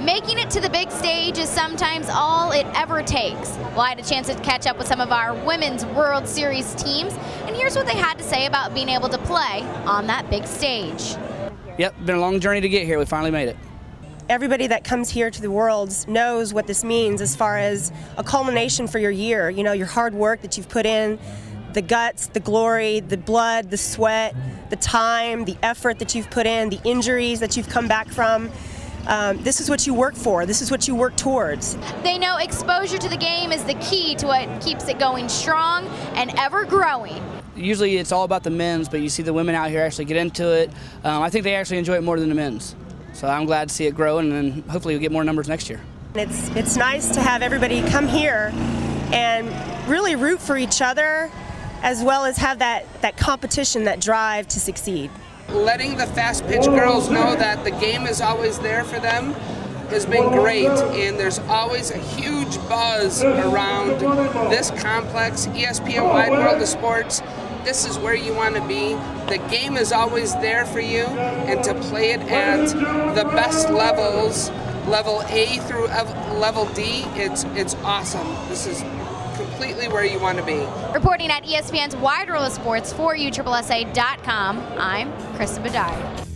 Making it to the big stage is sometimes all it ever takes. Well, I had a chance to catch up with some of our Women's World Series teams, and here's what they had to say about being able to play on that big stage. Yep, been a long journey to get here. We finally made it. Everybody that comes here to the Worlds knows what this means as far as a culmination for your year. You know, your hard work that you've put in, the guts, the glory, the blood, the sweat, the time, the effort that you've put in, the injuries that you've come back from. This is what you work for. This is what you work towards. They know exposure to the game is the key to what keeps it going strong and ever growing. Usually it's all about the men's, but you see the women out here actually get into it. I think they actually enjoy it more than the men's. So I'm glad to see it grow, and then hopefully we'll get more numbers next year. It's nice to have everybody come here and really root for each other, as well as have that competition, that drive to succeed. Letting the fast pitch girls know that the game is always there for them has been great, and there's always a huge buzz around this complex, ESPN Wide World of Sports. This is where you want to be. The game is always there for you, and to play it at the best levels, level A through level D, it's awesome. This is completely where you want to be. Reporting at ESPN's Wide World of Sports for USSSA.com, I'm Krista Bedard.